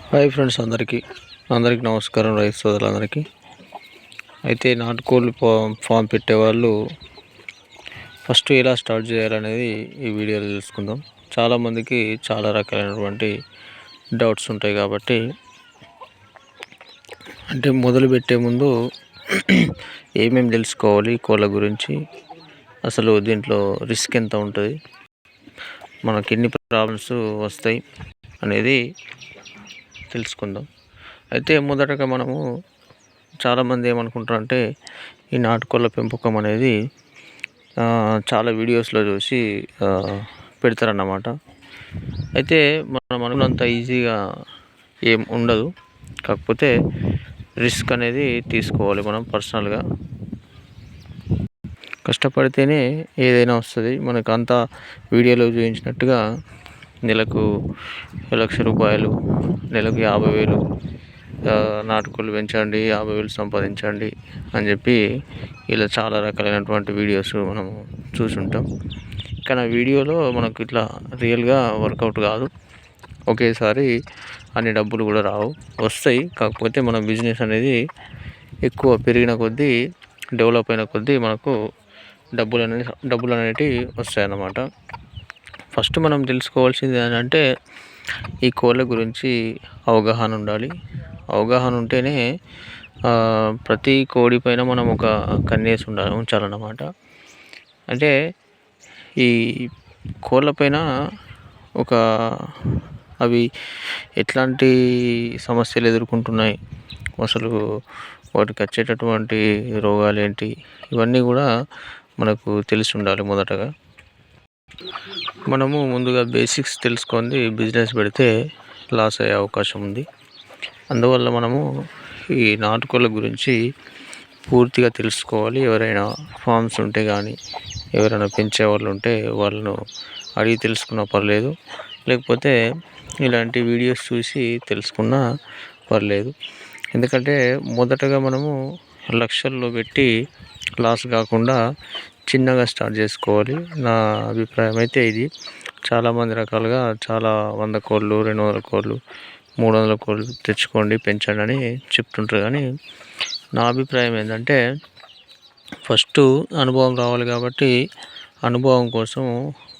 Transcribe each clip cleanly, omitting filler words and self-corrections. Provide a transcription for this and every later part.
Hi friends, అందరికీ నమస్కారం. రైతు సోదరులందరికీ. అయితే నాటుకోళ్ళు ఫామ్ పెట్టేవాళ్ళు ఫస్ట్ ఎలా స్టార్ట్ చేయాలనేది ఈ వీడియోలో తెలుసుకుందాం. చాలామందికి చాలా రకాలైనటువంటి డౌట్స్ ఉంటాయి కాబట్టి మొదలు పెట్టే ముందు ఏమేమి తెలుసుకోవాలి కోళ్ళ గురించి, అసలు దీంట్లో రిస్క్ ఎంత ఉంటుంది, మనకి ఎన్ని ప్రాబ్లమ్స్ వస్తాయి అనేది తెలుసుకుందాం. అయితే మొదటగా మనము చాలామంది ఏమనుకుంటారంటే ఈ నాటుకోళ్ళ పెంపకం అనేది చాలా వీడియోస్లో చూసి పెడతారన్నమాట. అయితే మనం అనుకున్నంత ఈజీగా ఏం ఉండదు. కాకపోతే రిస్క్ అనేది తీసుకోవాలి. మనం పర్సనల్గా కష్టపడితేనే ఏదైనా వస్తుంది. మనకు అంతా వీడియోలో చూపించినట్టుగా నెలకు 1,00,000 రూపాయలు, నెలకు 50,000 నాటుకోళ్ళు పెంచండి, 50,000 సంపాదించండి అని చెప్పి ఇలా చాలా రకాలైనటువంటి వీడియోస్ మనం చూసుంటాం. కానీ ఆ వీడియోలో మనకు ఇట్లా రియల్గా వర్కౌట్ కాదు. ఒకేసారి అన్ని డబ్బులు కూడా రావు, వస్తాయి. కాకపోతే మన బిజినెస్ అనేది ఎక్కువ పెరిగిన కొద్దీ, డెవలప్ అయిన కొద్దీ మనకు డబ్బులు అనేటివి వస్తాయన్నమాట. ఫస్ట్ మనం తెలుసుకోవాల్సింది ఏంటంటే ఈ కోళ్ళ గురించి అవగాహన ఉండాలి. అవగాహన ఉంటేనే ప్రతి కోడి పైన మనం ఒక కన్నేసి ఉంచాలన్నమాట. అంటే ఈ కోళ్ళ పైన అవి ఎట్లాంటి సమస్యలు ఎదుర్కొంటున్నాయి, అసలు వాటికి వచ్చేటటువంటి రోగాలు ఏంటి, ఇవన్నీ కూడా మనకు తెలిసి ఉండాలి. మొదటగా మనము ముందుగా బేసిక్స్ తెలుసుకొని బిజినెస్ పెడితే లాస్ అయ్యే అవకాశం ఉంది. అందువల్ల మనము ఈ నాటుకోళ్ళ గురించి పూర్తిగా తెలుసుకోవాలి. ఎవరైనా ఫార్మ్స్ ఉంటే కానీ, ఎవరైనా పెంచే వాళ్ళు ఉంటే వాళ్ళను అడిగి తెలుసుకున్నా పర్లేదు, లేకపోతే ఇలాంటి వీడియోస్ చూసి తెలుసుకున్నా పర్లేదు. ఎందుకంటే మొదటగా మనము లక్షల్లో పెట్టి లాస్ కాకుండా చిన్నగా స్టార్ట్ చేసుకోవాలి. నా అభిప్రాయం అయితే ఇది. చాలామంది రకాలుగా 100 కోళ్ళు, 200 కోళ్ళు, 300 కోళ్ళు తెచ్చుకోండి, పెంచండి అని చెప్తుంటారు. కానీ నా అభిప్రాయం ఏంటంటే ఫస్ట్ అనుభవం రావాలి. కాబట్టి అనుభవం కోసం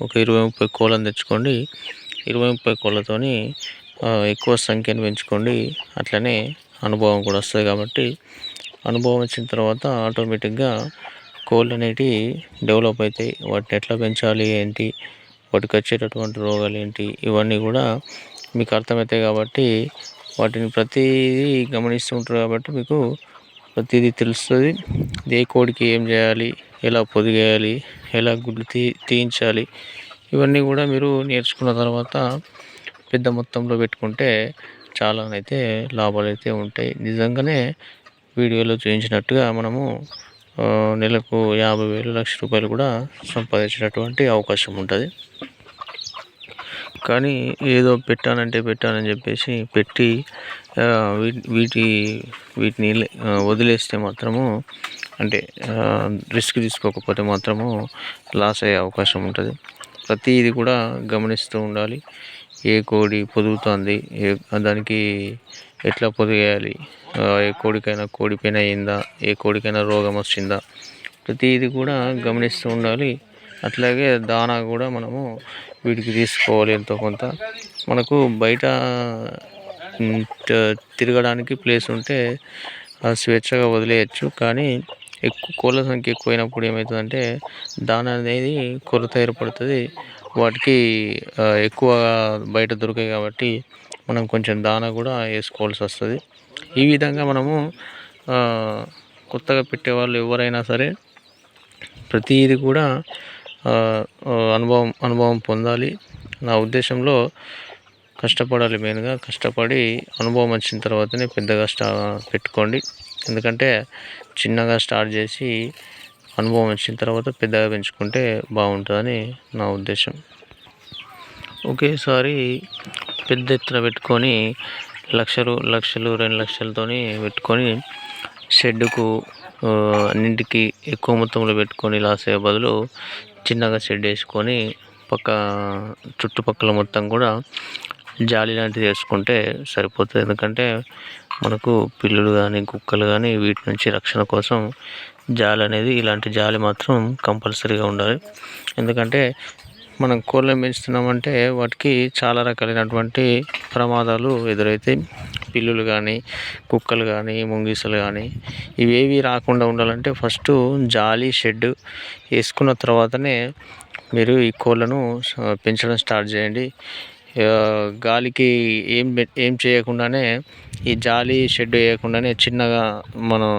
ఒక 20-30 కోళ్ళని తెచ్చుకోండి. 20-30 కోళ్ళతోని ఎక్కువ సంఖ్యను పెంచుకోండి. అట్లనే అనుభవం కూడా వస్తుంది. కాబట్టి అనుభవం వచ్చిన తర్వాత ఆటోమేటిక్గా కోళ్ళు అనేటివి డెవలప్ అవుతాయి. వాటిని ఎట్లా పెంచాలి ఏంటి, వాటికి వచ్చేటటువంటి రోగాలు ఏంటి, ఇవన్నీ కూడా మీకు అర్థమవుతాయి. కాబట్టి వాటిని ప్రతిదీ గమనిస్తూ ఉంటారు. కాబట్టి మీకు ప్రతిదీ తెలుస్తుంది. ఏ కోడికి ఏం చేయాలి, ఎలా పొదిగేయాలి, ఎలా గుడ్లు తీయించాలి, ఇవన్నీ కూడా మీరు నేర్చుకున్న తర్వాత పెద్ద మొత్తంలో పెట్టుకుంటే చాలానైతే లాభాలు అయితే ఉంటాయి. నిజంగానే వీడియోలో చూపించినట్టుగా మనము నెలకు 50,000, 1,00,000 రూపాయలు కూడా సంపాదించేటటువంటి అవకాశం ఉంటుంది. కానీ ఏదో పెట్టానని చెప్పేసి పెట్టి వీటిని వదిలేస్తే మాత్రము, అంటే రిస్క్ తీసుకోకపోతే మాత్రము లాస్ అయ్యే అవకాశం ఉంటుంది. ప్రతిది కూడా గమనిస్తూ ఉండాలి. ఏ కోడి పొదుగుతుంది, దానికి ఎట్లా పొదిగేయాలి, ఏ కోడిపైన అయిందా, ఏ కోడికైనా రోగం వచ్చిందా, ప్రతిది కూడా గమనిస్తూ ఉండాలి. అట్లాగే దానా కూడా మనము వీటికి తీసుకోవాలి. ఎంతో కొంత మనకు బయట తిరగడానికి ప్లేస్ ఉంటే స్వేచ్ఛగా వదిలేయచ్చు. కానీ కోళ్ళ సంఖ్య ఎక్కువైనప్పుడు ఏమవుతుందంటే దానా అనేది కొరత ఏర్పడుతుంది. వాటికి ఎక్కువగా బయట దొరికాయి కాబట్టి మనం కొంచెం దానా కూడా వేసుకోవాల్సి వస్తుంది. ఈ విధంగా మనము కొత్తగా పెట్టేవాళ్ళు ఎవరైనా సరే ప్రతిదీ కూడా అనుభవం పొందాలి. నా ఉద్దేశంలో కష్టపడాలి. మెయిన్గా కష్టపడి అనుభవం వచ్చిన తర్వాతనే పెద్దగా పెట్టుకోండి. ఎందుకంటే చిన్నగా స్టార్ట్ చేసి అనుభవం వచ్చిన తర్వాత పెద్దగా పెంచుకుంటే బాగుంటుందని నా ఉద్దేశం. ఒకేసారి పెద్ద ఎత్తున పెట్టుకొని లక్షలు 2,00,000తోని పెట్టుకొని షెడ్డుకు అన్నింటికి ఎక్కువ మొత్తంలో పెట్టుకొని లాస్ అయ్యే బదులు చిన్నగా షెడ్ వేసుకొని చుట్టుపక్కల మొత్తం కూడా జాలి లాంటిది వేసుకుంటే సరిపోతుంది. ఎందుకంటే మనకు పిల్లులు కానీ కుక్కలు కానీ వీటి నుంచి రక్షణ కోసం జాలి అనేది, ఇలాంటి జాలి మాత్రం కంపల్సరీగా ఉండాలి. ఎందుకంటే మనం కోళ్ళని పెంచుతున్నామంటే వాటికి చాలా రకాలైనటువంటి ప్రమాదాలు ఎదురవుతాయి. పిల్లులు కానీ కుక్కలు కానీ ముంగిసలు కానీ ఇవేవి రాకుండా ఉండాలంటే ఫస్ట్ జాలి షెడ్ వేసుకున్న తర్వాతనే మీరు ఈ కోళ్ళను పెంచడం స్టార్ట్ చేయండి. గాలికి ఏం చేయకుండానే ఈ జాలి షెడ్ వేయకుండానే చిన్నగా మనం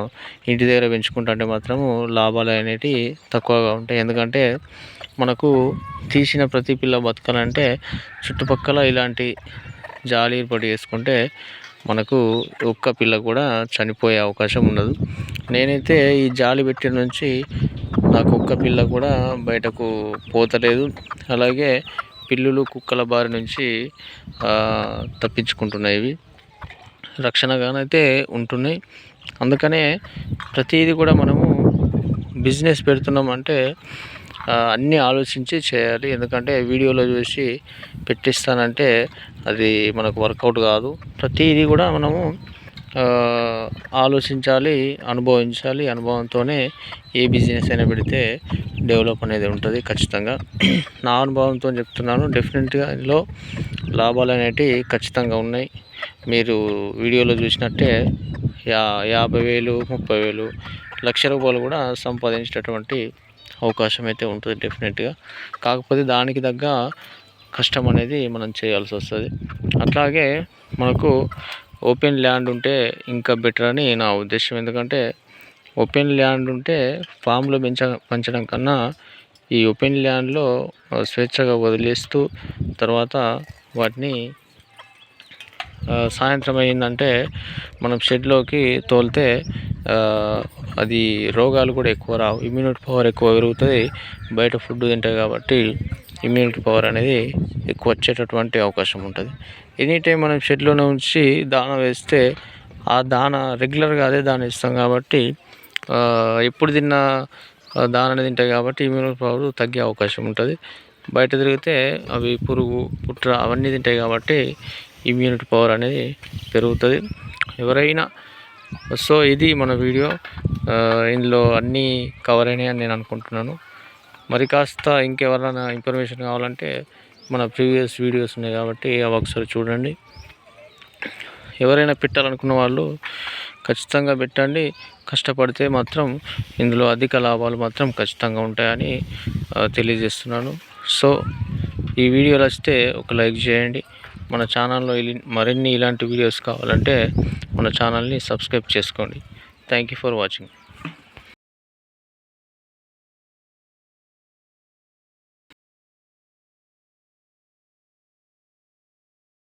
ఇంటి దగ్గర పెంచుకుంటుంటే మాత్రము లాభాలు అనేటివి తక్కువగా ఉంటాయి. ఎందుకంటే మనకు తీసిన ప్రతి పిల్ల బతకాలంటే చుట్టుపక్కల ఇలాంటి జాలి ఏర్పాటు చేసుకుంటే మనకు ఒక్క పిల్ల కూడా చనిపోయే అవకాశం ఉండదు. నేనైతే ఈ జాలి పెట్టిన నుంచి నాకు ఒక్క పిల్ల కూడా బయటకు పోతలేదు. అలాగే పిల్లులు కుక్కల బారి నుంచి తప్పించుకుంటున్నాయి, ఇవి రక్షణగానైతే ఉంటున్నాయి. అందుకనే ప్రతిదీ కూడా మనము బిజినెస్ పెడుతున్నామంటే అన్నీ ఆలోచించి చేయాలి. ఎందుకంటే వీడియోలో చూసి పెట్టిస్తానంటే అది మనకు వర్కౌట్ కాదు. ప్రతిదీ కూడా మనము ఆలోచించాలి, అనుభవించాలి. అనుభవంతోనే ఏ బిజినెస్ అయినా పెడితే డెవలప్ అనేది ఉంటుంది ఖచ్చితంగా. నా అనుభవంతో చెప్తున్నాను. డెఫినెట్గా ఇందులో లాభాలు అనేటివి ఖచ్చితంగా ఉన్నాయి. మీరు వీడియోలో చూసినట్టే 50,000, 30,000, ₹1,00,000 కూడా సంపాదించేటటువంటి అవకాశం అయితే ఉంటుంది డెఫినెట్గా. కాకపోతే దానికి తగ్గ కష్టం అనేది మనం చేయాల్సి వస్తుంది. అట్లాగే మనకు ఓపెన్ ల్యాండ్ ఉంటే ఇంకా బెటర్ అని నా ఉద్దేశం. ఎందుకంటే ఓపెన్ ల్యాండ్ ఉంటే ఫామ్లో పెంచడం కన్నా ఈ ఓపెన్ ల్యాండ్లో స్వేచ్ఛగా వదిలేస్తూ తర్వాత వాటిని సాయంత్రం అయిందంటే మనం షెడ్లోకి తోలితే అది రోగాలు కూడా ఎక్కువ రావు, ఇమ్యూనిటీ పవర్ ఎక్కువ పెరుగుతుంది. బయట ఫుడ్ తింటాయి కాబట్టి ఇమ్యూనిటీ పవర్ అనేది ఎక్కువ వచ్చేటటువంటి అవకాశం ఉంటుంది. ఎనీ టైం మనం షెడ్లోనే ఉంచి దాన వేస్తే ఆ దాన రెగ్యులర్గా అదే దాన ఇస్తాం కాబట్టి ఎప్పుడు తిన్నా దాననే తింటాయి కాబట్టి ఇమ్యూనిటీ పవర్ తగ్గే అవకాశం ఉంటుంది. బయట తిరిగితే అవి పురుగు పుట్ర అవన్నీ తింటాయి కాబట్టి ఇమ్యూనిటీ పవర్ అనేది పెరుగుతుంది ఎవరైనా. సో ఇది మన వీడియో. ఇందులో అన్నీ కవర్ అయినాయని నేను అనుకుంటున్నాను. మరి కాస్త ఇంకెవరైనా ఇన్ఫర్మేషన్ కావాలంటే మన ప్రీవియస్ వీడియోస్ ఉన్నాయి కాబట్టి అవి ఒకసారి చూడండి. ఎవరైనా పెట్టాలనుకున్న వాళ్ళు ఖచ్చితంగా పెట్టండి. కష్టపడితే మాత్రం ఇందులో అధిక లాభాలు మాత్రం ఖచ్చితంగా ఉంటాయని తెలియజేస్తున్నాను. సో ఈ వీడియో నచ్చితే ఒక లైక్ చేయండి. మన ఛానల్లో మరిన్ని ఇలాంటి వీడియోస్ కావాలంటే మన ఛానల్ని సబ్స్క్రైబ్ చేసుకోండి. Thank you for watching.